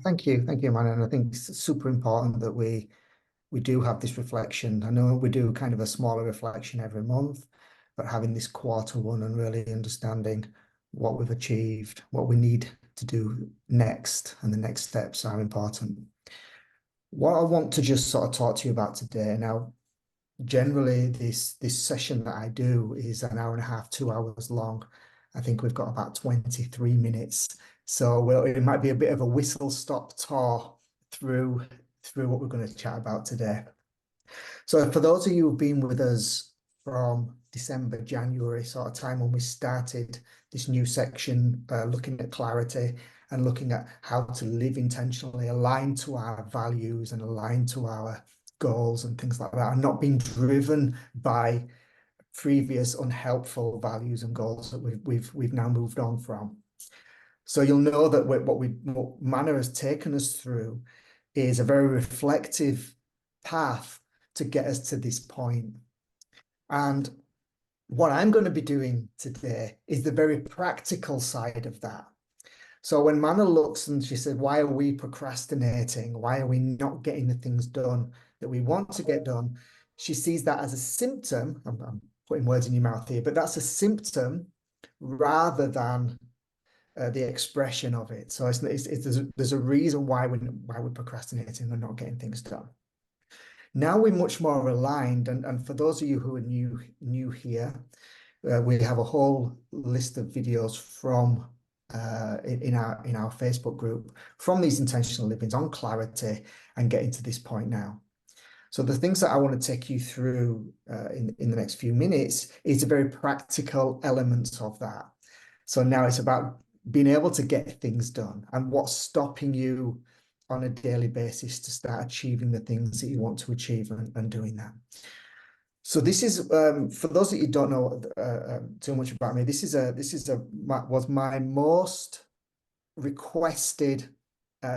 Thank you, man. And I think it's super important that we do have this reflection. I know we do kind of a smaller reflection every month, but having this quarter one and really understanding what we've achieved, what we need to do next, and the next steps are important. What I want to just sort of talk to you about today now, generally this session that I do is an hour and a half, 2 hours long. I think we've got about 23 minutes. So it might be a bit of a whistle-stop tour through what we're going to chat about today. So for those of you who've been with us from December, January sort of time when we started this new section, looking at clarity and looking at how to live intentionally, aligned to our values and aligned to our goals and things like that, and not being driven by previous unhelpful values and goals that we've now moved on from. So you'll know that what Manna has taken us through is a very reflective path to get us to this point. And what I'm going to be doing today is the very practical side of that. So when Manna looks and she said, why are we procrastinating? Why are we not getting the things done that we want to get done? She sees that as a symptom. I'm putting words in your mouth here, but that's a symptom rather than the expression of it. So there's a reason why we're procrastinating and not getting things done. Now we're much more aligned, and for those of you who are new here, we have a whole list of videos from in our Facebook group from these intentional livings on clarity and getting to this point now. So the things that I want to take you through in the next few minutes is the very practical elements of that. So now it's about being able to get things done and what's stopping you on a daily basis to start achieving the things that you want to achieve and doing that. So this is for those that you don't know too much about me. This was my most requested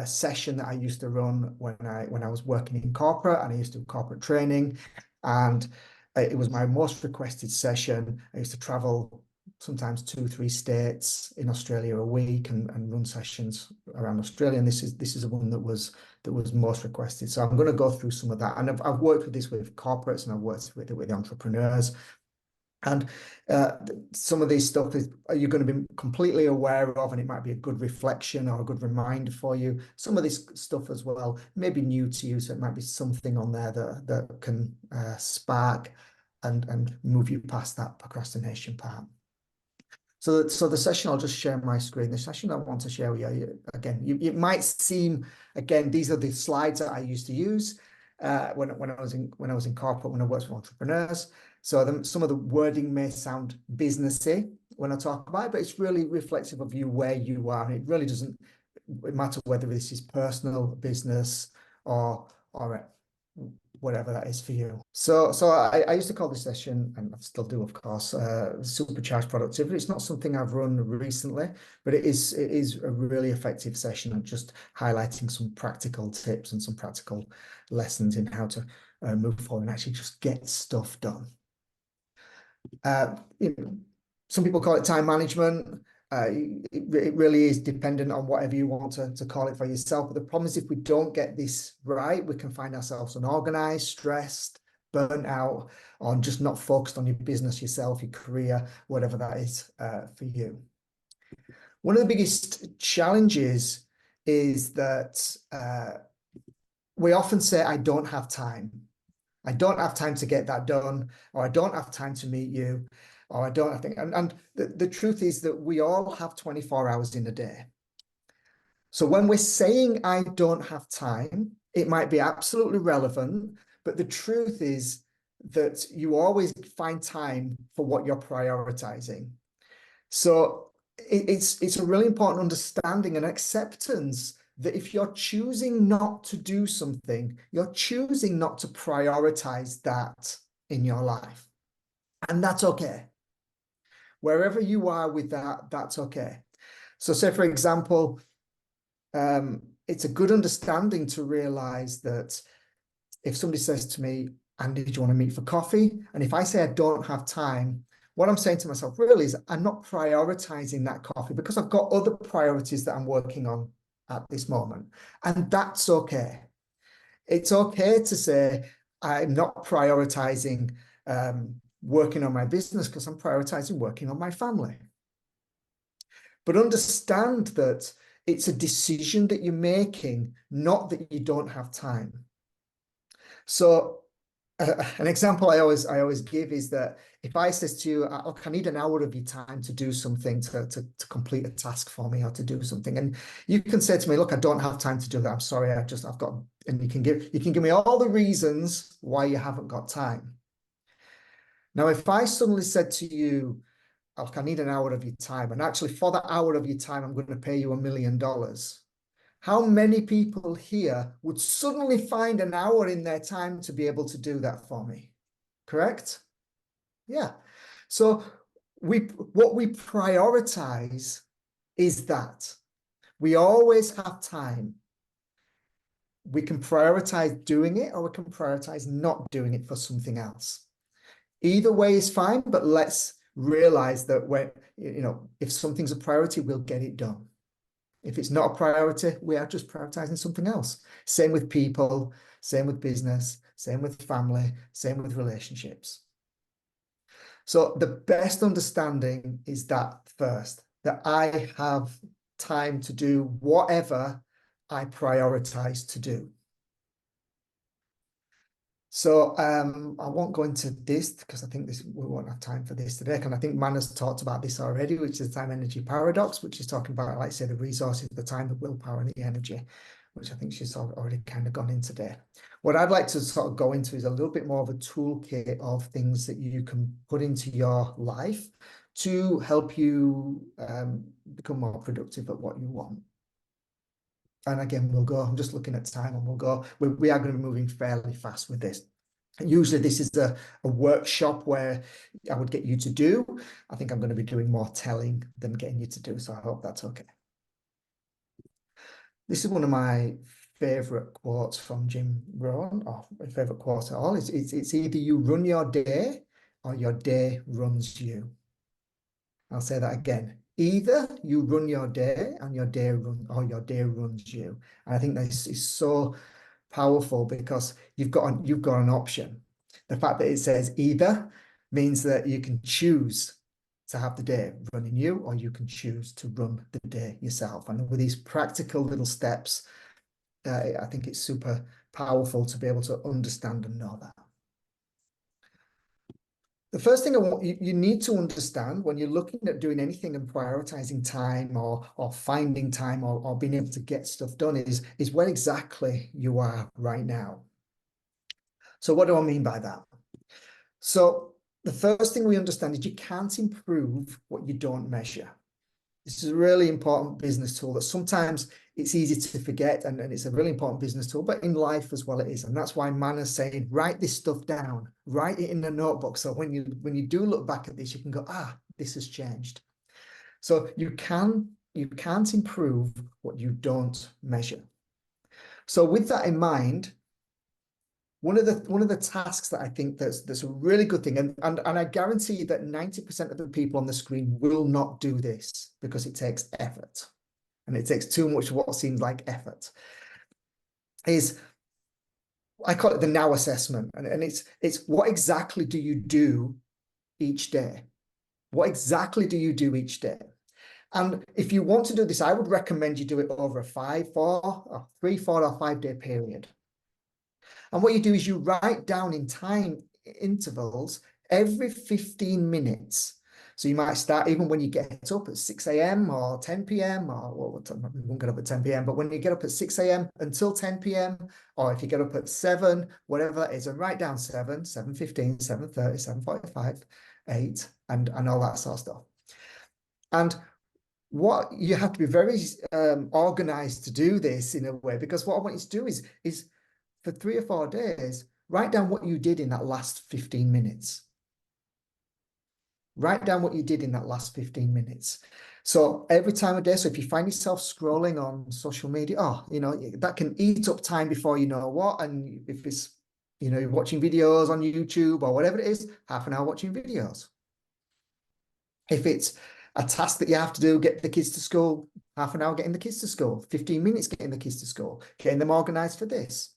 session that I used to run when I was working in corporate, and I used to do corporate training, and it was my most requested session. I used to travel sometimes 2-3 states in Australia a week and run sessions around Australia. And this is the one that was most requested. So I'm going to go through some of that. And I've worked with this with corporates, and I've worked with it with entrepreneurs. And some of these stuff you're going to be completely aware of, and it might be a good reflection or a good reminder for you. Some of this stuff as well may be new to you, so it might be something on there that can spark and move you past that procrastination part. So the session, I'll just share my screen. The session I want to share with you, again, it might seem, again, these are the slides that I used to use when I was in corporate, when I worked with entrepreneurs. So some of the wording may sound businessy when I talk about it, but it's really reflective of you where you are. And it really doesn't matter whether this is personal, business, or whatever that is for you. So I used to call this session, and I still do, of course, supercharged productivity. It's not something I've run recently, but it is a really effective session of just highlighting some practical tips and some practical lessons in how to move forward and actually just get stuff done. Some people call it time management. It really is dependent on whatever you want to call it for yourself. But the problem is, if we don't get this right, we can find ourselves unorganized, stressed, burnt out, or just not focused on your business, yourself, your career, whatever that is for you. One of the biggest challenges is that we often say, I don't have time. I don't have time to get that done, or I don't have time to meet you. Or I don't think, and the truth is that we all have 24 hours in a day. So when we're saying I don't have time, it might be absolutely relevant, but the truth is that you always find time for what you're prioritizing. So it's a really important understanding and acceptance that if you're choosing not to do something, you're choosing not to prioritize that in your life. And that's okay. Wherever you are with that, that's okay. So say, for example, it's a good understanding to realize that if somebody says to me, Andy, do you want to meet for coffee? And if I say I don't have time, what I'm saying to myself really is I'm not prioritizing that coffee because I've got other priorities that I'm working on at this moment. And that's okay. It's okay to say, I'm not prioritizing working on my business because I'm prioritizing working on my family. But understand that it's a decision that you're making, not that you don't have time. So an example I always give is that if I says to you, look, I need an hour of your time to do something, to complete a task for me or to do something. And you can say to me, look, I don't have time to do that. I'm sorry, I've got, and you can give me all the reasons why you haven't got time. Now, if I suddenly said to you, look, I need an hour of your time, and actually for that hour of your time, I'm going to pay you $1 million. How many people here would suddenly find an hour in their time to be able to do that for me? Correct? Yeah. So what we prioritize is that we always have time. We can prioritize doing it, or we can prioritize not doing it for something else. Either way is fine, but let's realize that when, if something's a priority, we'll get it done. If it's not a priority, we are just prioritizing something else. Same with people, same with business, same with family, same with relationships. So the best understanding is that first, that I have time to do whatever I prioritize to do. So I won't go into this because I think we won't have time for this today. And I think Manna's talked about this already, which is the time energy paradox, which is talking about, like say, the resources, the time, the willpower, and the energy, which I think she's already kind of gone into there. What I'd like to sort of go into is a little bit more of a toolkit of things that you can put into your life to help you become more productive at what you want. And again, I'm just looking at time and we are going to be moving fairly fast with this. Usually this is a workshop where I would get you to do. I think I'm going to be doing more telling than getting you to do. So I hope that's okay. This is one of my favorite quotes from Jim Rohn, or my favorite quote at all. It's either you run your day or your day runs you. I'll say that again. Either you run your day and your day runs you. And I think this is so powerful because you've got an option. The fact that it says either means that you can choose to have the day running you, or you can choose to run the day yourself. And with these practical little steps, I think it's super powerful to be able to understand and know that. The first thing you need to understand when you're looking at doing anything and prioritizing time or finding time or being able to get stuff done is where exactly you are right now. So what do I mean by that? So the first thing we understand is you can't improve what you don't measure. This is a really important business tool that sometimes it's easy to forget, and it's a really important business tool, but in life as well it is. And that's why Manna's saying, write this stuff down, write it in a notebook. So when you do look back at this, you can go, this has changed. So you can't improve what you don't measure. So with that in mind, one of the tasks that I think that's a really good thing, and I guarantee that 90% of the people on the screen will not do this because it takes effort, and it takes too much of what seems like effort, is I call it the now assessment. And it's what exactly do you do each day? What exactly do you do each day? And if you want to do this, I would recommend you do it over a 3, 4, or 5 day period. And what you do is you write down in time intervals every 15 minutes. So you might start even when you get up at 6 a.m. or 10 p.m. or we won't get up at 10 p.m. But when you get up at 6 a.m. until 10 p.m. or if you get up at 7, whatever that is, and write down 7, 7:15, 7:30, 7:45, 8, and all that sort of stuff. And what you have to be very organized to do this in a way, because what I want you to do is for 3 or 4 days, write down what you did in that last 15 minutes. Write down what you did in that last 15 minutes. So every time of day, so if you find yourself scrolling on social media, that can eat up time before you know what. And if it's, you're watching videos on YouTube or whatever it is, half an hour watching videos. If it's a task that you have to do, get the kids to school, half an hour getting the kids to school, 15 minutes getting the kids to school, getting them organized for this.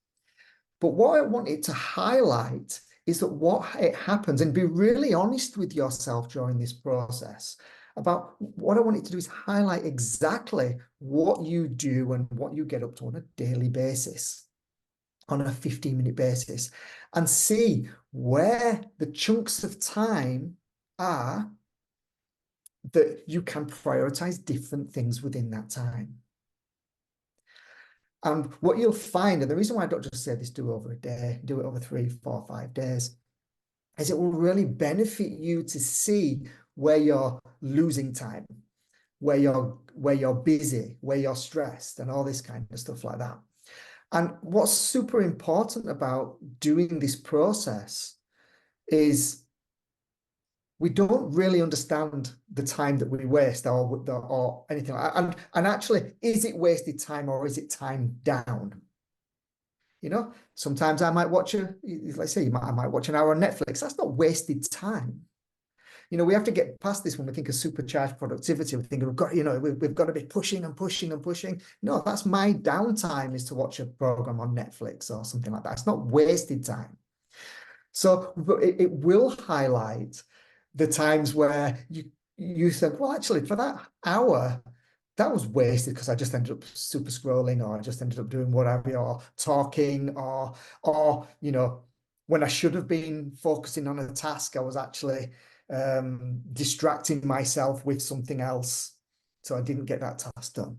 But what I wanted to highlight is that what it happens, and be really honest with yourself during this process about what I wanted to do is highlight exactly what you do and what you get up to on a daily basis, on a 15-minute basis, and see where the chunks of time are that you can prioritize different things within that time. And what you'll find, and the reason why I don't just say this, do over a day, do it over 3, 4, 5 days, is it will really benefit you to see where you're losing time, where you're busy, where you're stressed, and all this kind of stuff like that. And what's super important about doing this process is we don't really understand the time that we waste or anything like that. And actually, is it wasted time or is it time down? You know, sometimes I might watch let's say I might watch an hour on Netflix. That's not wasted time. You know, we have to get past this when we think of supercharged productivity. We think we've got, you know, we've got to be pushing and pushing and pushing. No, that's my downtime, is to watch a program on Netflix or something like that. It's not wasted time. So it will highlight the times where you think, well, actually, for that hour, that was wasted because I just ended up super scrolling, or I just ended up doing whatever, or talking, or you know, when I should have been focusing on a task, I was actually distracting myself with something else, so I didn't get that task done.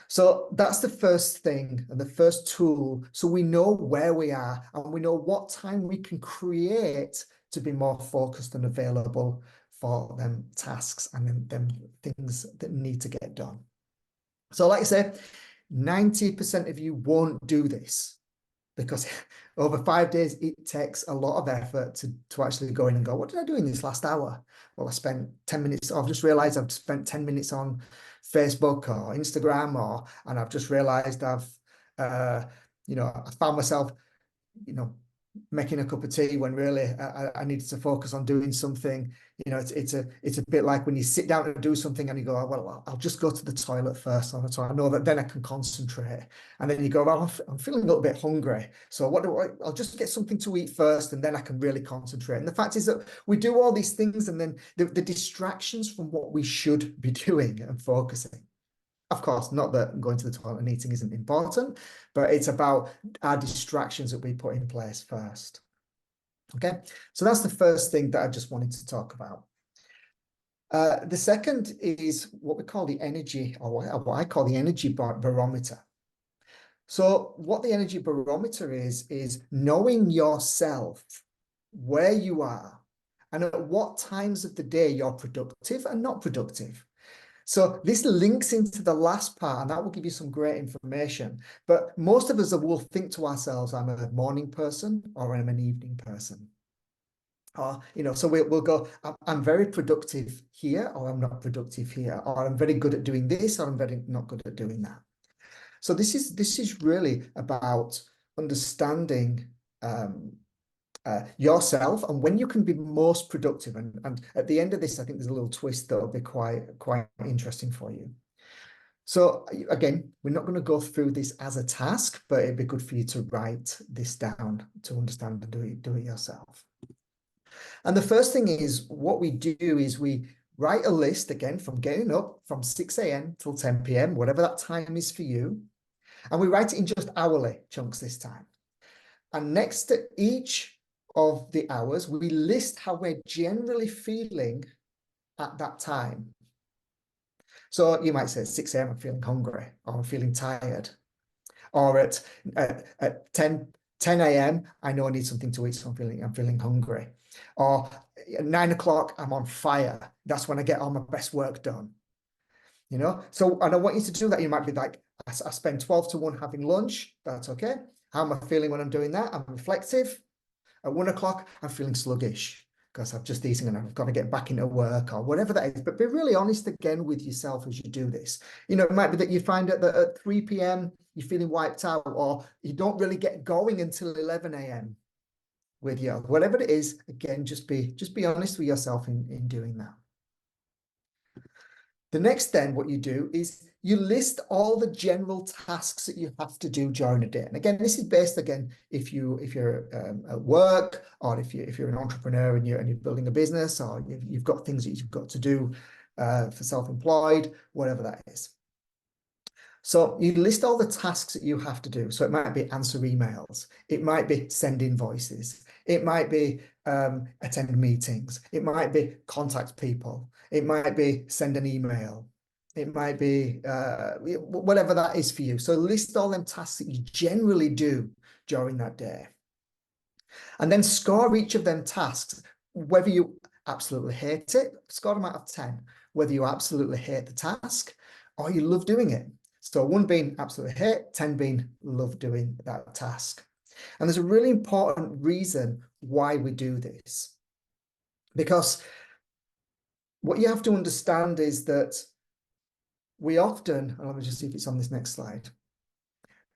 So that's the first thing and the first tool. So we know where we are and we know what time we can create to be more focused and available for them tasks and them things that need to get done. So like I say, 90% of you won't do this, because over 5 days, it takes a lot of effort to actually go in and go, what did I do in this last hour? Well, I spent 10 minutes. I've just realized I've spent 10 minutes on Facebook or Instagram, and I've just realized I found myself, you know, making a cup of tea when really I needed to focus on doing something. You know, it's a bit like when you sit down to do something and you go, oh, well, I'll just go to the toilet first, so I know that then I can concentrate. And then you go, well, I'm feeling a little bit hungry, so I'll just get something to eat first, and then I can really concentrate. And the fact is that we do all these things, and then the distractions from what we should be doing and focusing. Of course, not that going to the toilet and eating isn't important, but it's about our distractions that we put in place first. Okay, so that's the first thing that I just wanted to talk about. The second is what we call the energy, or what I call the energy barometer. So what the energy barometer is knowing yourself, where you are, and at what times of the day you're productive and not productive. So this links into the last part, and that will give you some great information. But most of us will think to ourselves, I'm a morning person or I'm an evening person. Or, you know, so we'll go, I'm very productive here, or I'm not productive here, or I'm very good at doing this, or I'm very not good at doing that. So this is really about understanding yourself and when you can be most productive. And at the end of this, I think there's a little twist that will be quite interesting for you. So again, we're not going to go through this as a task, but it'd be good for you to write this down to understand and do it yourself. And the first thing is, what we do is we write a list, again, from getting up from 6 a.m. till 10 p.m., whatever that time is for you. And we write it in just hourly chunks this time. And next to each of the hours, we list how we're generally feeling at that time. So you might say at 6 a.m. I'm feeling hungry, or I'm feeling tired. Or at 10 a.m. I know I need something to eat, so I'm feeling hungry. Or at 9 o'clock I'm on fire. That's when I get all my best work done. You know, so and I want you to do that. You might be like, I spend 12 to 1 having lunch. That's okay. How am I feeling when I'm doing that? I'm reflective. At 1 o'clock, I'm feeling sluggish because I've just eaten and I've got to get back into work, or whatever that is. But be really honest again with yourself as you do this. You know, it might be that you find that at 3 p.m. you're feeling wiped out, or you don't really get going until 11 a.m. with you. Whatever it is, again, just be honest with yourself in doing that. The next then what you do is you list all the general tasks that you have to do during a day. And again, this is based again if you're at work, or if you're an entrepreneur and you're building a business, or you've got things that you've got to do for self-employed, whatever that is. So you list all the tasks that you have to do. So it might be answer emails, it might be send invoices, it might be attend meetings, it might be contact people, it might be send an email, it might be whatever that is for you. So list all them tasks that you generally do during that day. And then score each of them tasks, whether you absolutely hate it, score them out of 10, whether you absolutely hate the task or you love doing it. So 1 being absolutely hate, 10 being love doing that task. And there's a really important reason why we do this. Because what you have to understand is that we often, let me just see if it's on this next slide.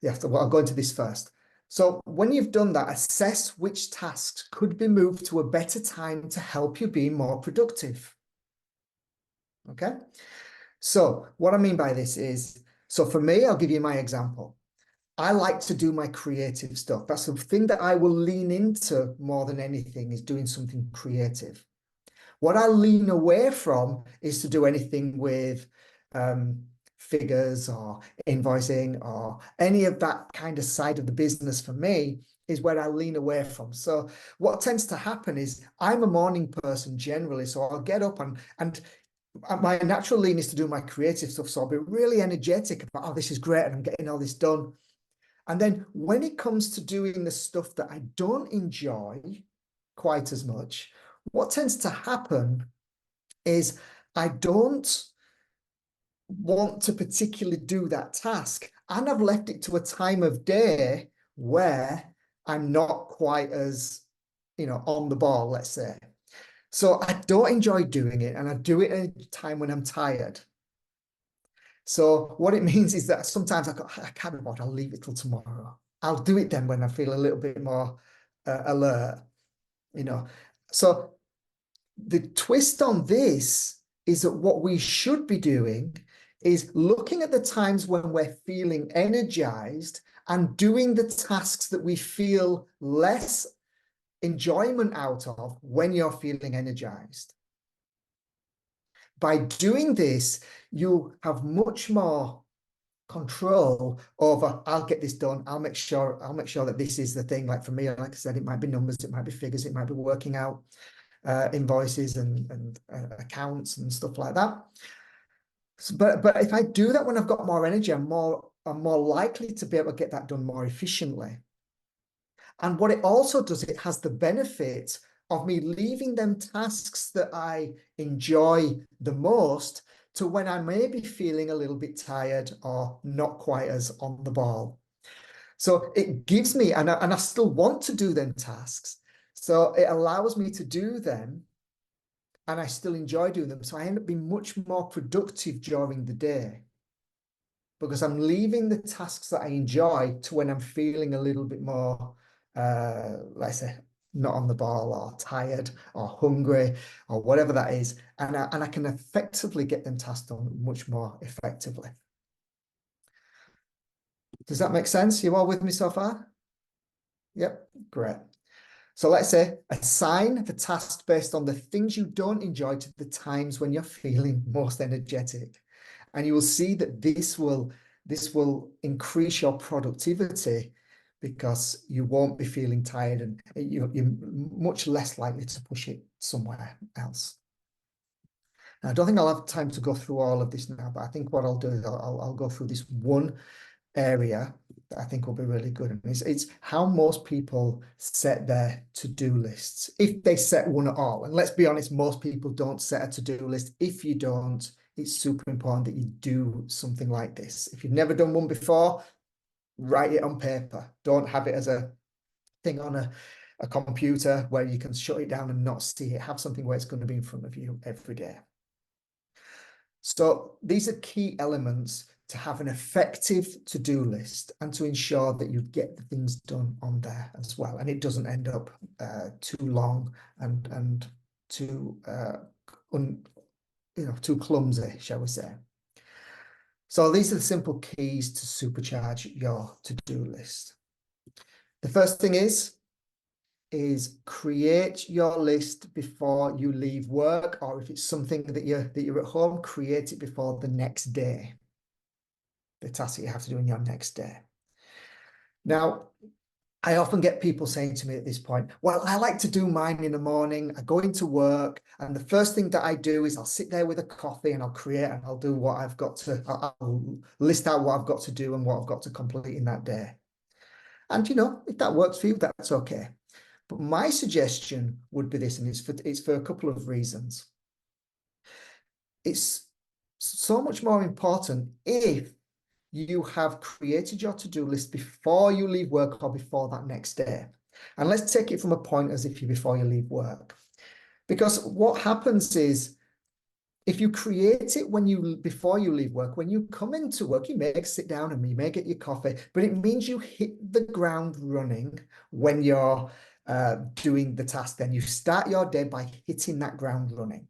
Yeah, so I'll go into this first. So when you've done that, assess which tasks could be moved to a better time to help you be more productive. Okay? So what I mean by this is, so for me, I'll give you my example. I like to do my creative stuff. That's the thing that I will lean into more than anything, is doing something creative. What I lean away from is to do anything with figures or invoicing or any of that kind of side of the business. For me, is where I lean away from. So what tends to happen is I'm a morning person generally, so I'll get up and my natural lean is to do my creative stuff. So I'll be really energetic about, oh, this is great, and I'm getting all this done. And then when it comes to doing the stuff that I don't enjoy quite as much, what tends to happen is I don't want to particularly do that task. And I've left it to a time of day where I'm not quite as, on the ball, let's say. So I don't enjoy doing it, and I do it at a time when I'm tired. So what it means is that sometimes I can't be bothered, I'll leave it till tomorrow. I'll do it then when I feel a little bit more alert, So the twist on this is that what we should be doing is looking at the times when we're feeling energized and doing the tasks that we feel less enjoyment out of when you're feeling energized. By doing this, you have much more control over, I'll get this done, I'll make sure that this is the thing. Like for me, like I said, it might be numbers, it might be figures, it might be working out invoices and accounts and stuff like that. So, but if I do that when I've got more energy, I'm more likely to be able to get that done more efficiently. And what it also does, it has the benefit of me leaving them tasks that I enjoy the most to when I may be feeling a little bit tired or not quite as on the ball. So it gives me, and I still want to do them tasks. So it allows me to do them, and I still enjoy doing them. So I end up being much more productive during the day, because I'm leaving the tasks that I enjoy to when I'm feeling a little bit more, let's say, not on the ball or tired or hungry or whatever that is. And I can effectively get them tasks done much more effectively. Does that make sense? You all with me so far? Yep, great. So let's say assign the tasks based on the things you don't enjoy to the times when you're feeling most energetic. And you will see that this will increase your productivity, because you won't be feeling tired, and you're much less likely to push it somewhere else. Now, I don't think I'll have time to go through all of this now, but I think what I'll do is I'll go through this one area that I think will be really good. And it's how most people set their to-do lists, if they set one at all. And let's be honest, most people don't set a to-do list. If you don't, it's super important that you do something like this. If you've never done one before, write it on paper. Don't have it as a thing on a computer where you can shut it down and not see it. Have something where it's going to be in front of you every day. So these are key elements to have an effective to-do list and to ensure that you get the things done on there as well, and it doesn't end up too long and too too clumsy, shall we say. So these are the simple keys to supercharge your to-do list. The first thing is create your list before you leave work, or if it's something that you're at home, create it before the next day. The task that you have to do in your next day. Now, I often get people saying to me at this point, well, I like to do mine in the morning. I go into work, and the first thing that I do is I'll sit there with a coffee and I'll create and I'll do what I've got to, I'll list out what I've got to do and what I've got to complete in that day. And, if that works for you, that's okay. But my suggestion would be this, and it's for a couple of reasons. It's so much more important if you have created your to-do list before you leave work or before that next day. And let's take it from a point as if you before you leave work. Because what happens is, if you create it before you leave work, when you come into work, you may sit down and you may get your coffee, but it means you hit the ground running when you're doing the task. Then you start your day by hitting that ground running.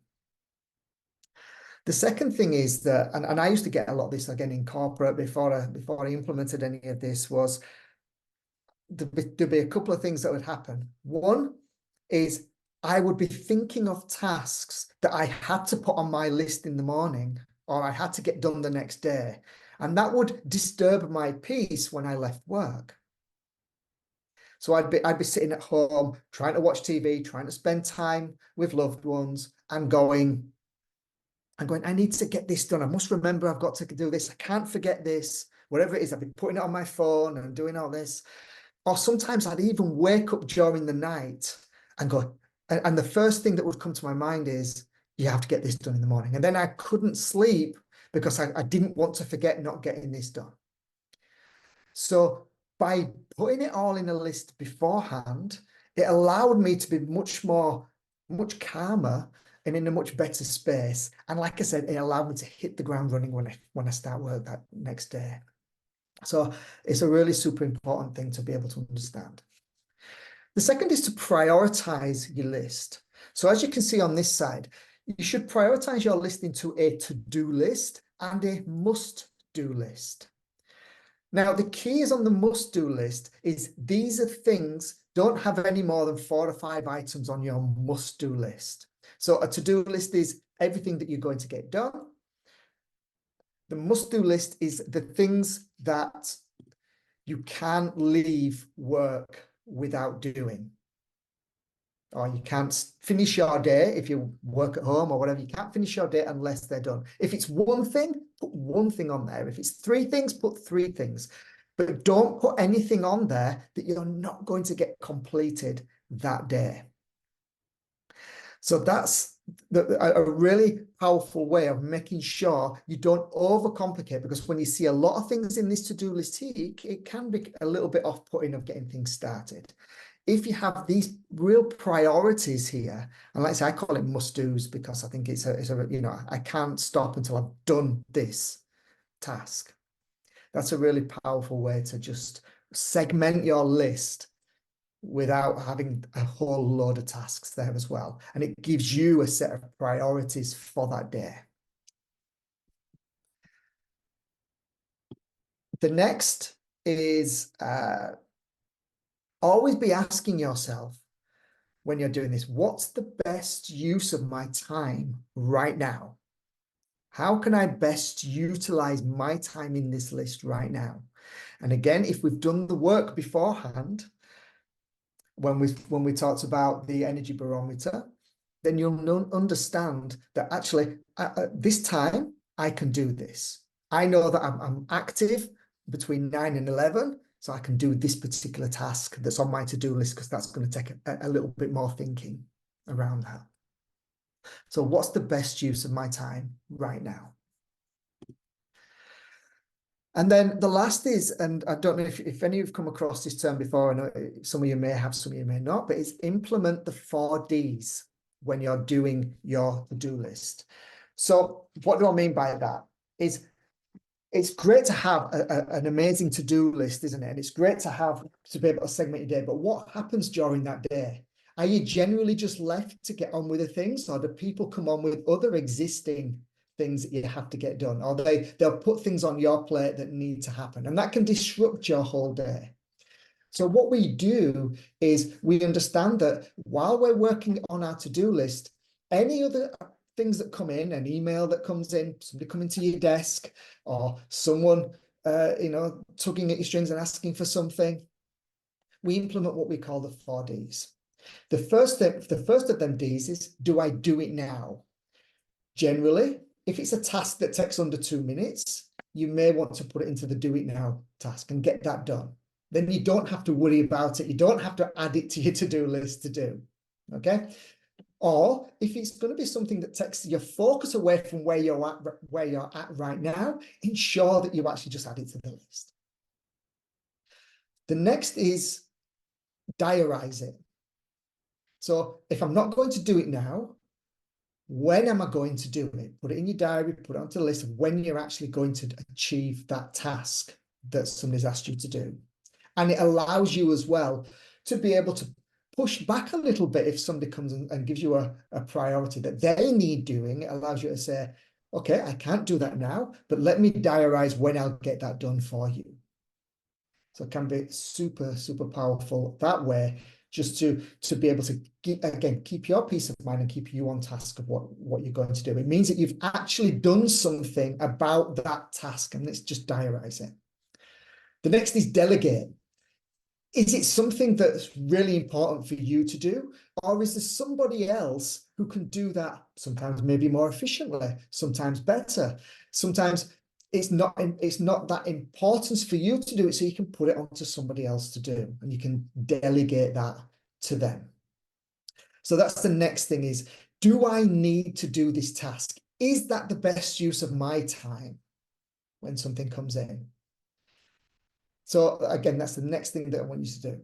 The second thing is that, and I used to get a lot of this again in corporate before I implemented any of this, was there'd be a couple of things that would happen. One is I would be thinking of tasks that I had to put on my list in the morning or I had to get done the next day. And that would disturb my peace when I left work. So I'd be sitting at home trying to watch TV, trying to spend time with loved ones and going, I need to get this done. I must remember I've got to do this. I can't forget this. Whatever it is, I've been putting it on my phone and doing all this. Or sometimes I'd even wake up during the night and go, and the first thing that would come to my mind is, you have to get this done in the morning. And then I couldn't sleep because I didn't want to forget not getting this done. So by putting it all in a list beforehand, it allowed me to be much calmer and in a much better space. And like I said, it allowed me to hit the ground running when I start work that next day. So it's a really super important thing to be able to understand. The second is to prioritize your list. So as you can see on this side, you should prioritize your list into a to-do list and a must-do list. Now, the keys on the must-do list is these are things, don't have any more than 4 or 5 items on your must-do list. So a to-do list is everything that you're going to get done. The must-do list is the things that you can't leave work without doing. Or you can't finish your day if you work at home or whatever. You can't finish your day unless they're done. If it's one thing, put one thing on there. If it's 3 things, put 3 things. But don't put anything on there that you're not going to get completed that day. So that's a really powerful way of making sure you don't overcomplicate, because when you see a lot of things in this to-do list here, it can be a little bit off-putting of getting things started. If you have these real priorities here, and like I say, I call it must-dos because I think it's I can't stop until I've done this task. That's a really powerful way to just segment your list without having a whole load of tasks there as well. And it gives you a set of priorities for that day. The next is always be asking yourself when you're doing this, what's the best use of my time right now? How can I best utilize my time in this list right now? And again, if we've done the work beforehand, when we talked about the energy barometer, then you'll understand that actually at this time I can do this. I know that I'm active between 9 and 11, so I can do this particular task that's on my to-do list, because that's going to take a little bit more thinking around that. So what's the best use of my time right now? And then the last is, and I don't know if any of you have come across this term before, I know some of you may have, some of you may not, but it's implement the 4 Ds when you're doing your to-do list. So what do I mean by that? It's great to have an amazing to-do list, isn't it? And it's great to be able to segment your day, but what happens during that day? Are you generally just left to get on with the things, or do people come on with other existing things that you have to get done, or they'll put things on your plate that need to happen, and that can disrupt your whole day. So what we do is we understand that while we're working on our to-do list, any other things that come in, an email that comes in, somebody coming to your desk, or someone tugging at your strings and asking for something, we implement what we call the 4Ds. The first of them Ds is, do I do it now? Generally, if it's a task that takes under 2 minutes, you may want to put it into the do it now task and get that done. Then you don't have to worry about it. You don't have to add it to your to-do list to do. Okay. Or if it's going to be something that takes your focus away from where you're at right now, ensure that you actually just add it to the list. The next is diarize it. So if I'm not going to do it now, when am I going to do it? Put it in your diary, put it onto the list of when you're actually going to achieve that task that somebody's asked you to do. And it allows you as well to be able to push back a little bit if somebody comes and gives you a priority that they need doing. It allows you to say, okay, I can't do that now, but let me diarize when I'll get that done for you. So it can be super, super powerful that way, just to be able to, keep your peace of mind and keep you on task of what you're going to do. It means that you've actually done something about that task, and let's just diarize it. The next is delegate. Is it something that's really important for you to do? Or is there somebody else who can do that sometimes maybe more efficiently, sometimes better? Sometimes it's not that importance for you to do it, so you can put it onto somebody else to do, and you can delegate that to them. So that's the next thing is, do I need to do this task? Is that the best use of my time when something comes in? So again, that's the next thing that I want you to do.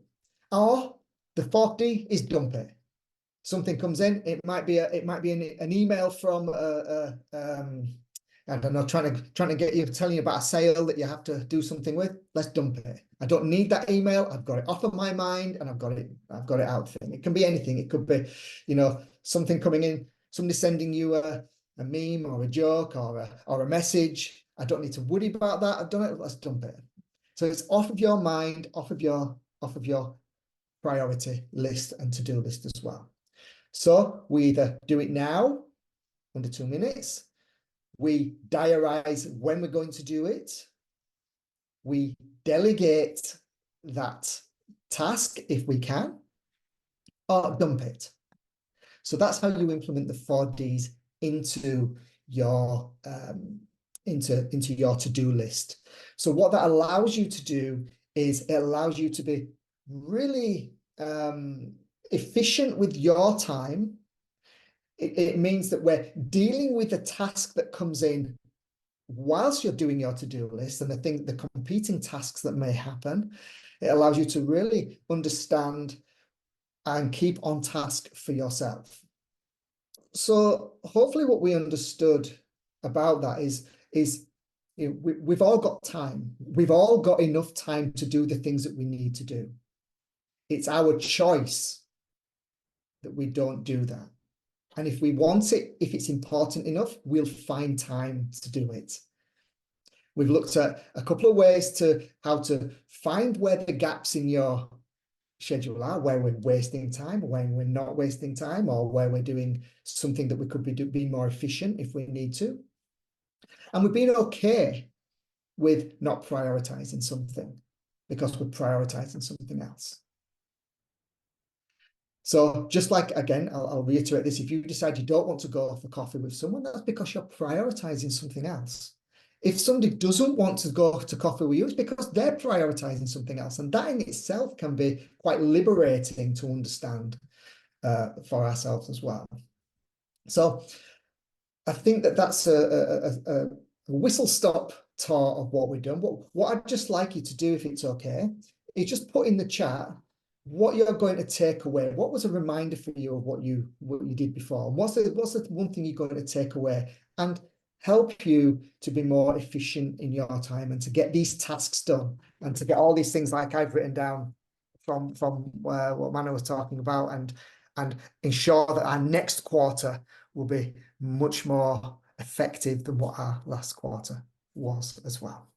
Or the 4D is dump it. Something comes in, it might be an email from I don't know, trying to get you, telling you about a sale that you have to do something with. Let's dump it. I don't need that email. I've got it off of my mind, and I've got it out there. It can be anything. It could be, something coming in, somebody sending you a meme or a joke or a message. I don't need to worry about that. I've done it. Let's dump it. So it's off of your mind, off of your priority list and to-do list as well. So we either do it now, under 2 minutes, we diarize when we're going to do it, we delegate that task if we can, or dump it. So that's how you implement the 4Ds into your to-do list. So what that allows you to do is it allows you to be really efficient with your time. It means that we're dealing with a task that comes in whilst you're doing your to-do list, and the competing tasks that may happen. It allows you to really understand and keep on task for yourself. So hopefully what we understood about that is we've all got time. We've all got enough time to do the things that we need to do. It's our choice that we don't do that. And if we want it, if it's important enough, we'll find time to do it. We've looked at a couple of ways to how to find where the gaps in your schedule are, where we're wasting time, when we're not wasting time, or where we're doing something that we could be more efficient if we need to. And we've been okay with not prioritizing something because we're prioritizing something else. So just like, again, I'll reiterate this, if you decide you don't want to go for coffee with someone, that's because you're prioritizing something else. If somebody doesn't want to go to coffee with you, it's because they're prioritizing something else. And that in itself can be quite liberating to understand for ourselves as well. So I think that's a whistle-stop tour of what we've done. What I'd just like you to do, if it's okay, is just put in the chat what you're going to take away. What was a reminder for you of what you did before? And what's the one thing you're going to take away and help you to be more efficient in your time and to get these tasks done and to get all these things like I've written down from what Manna was talking about, and and ensure that our next quarter will be much more effective than what our last quarter was as well.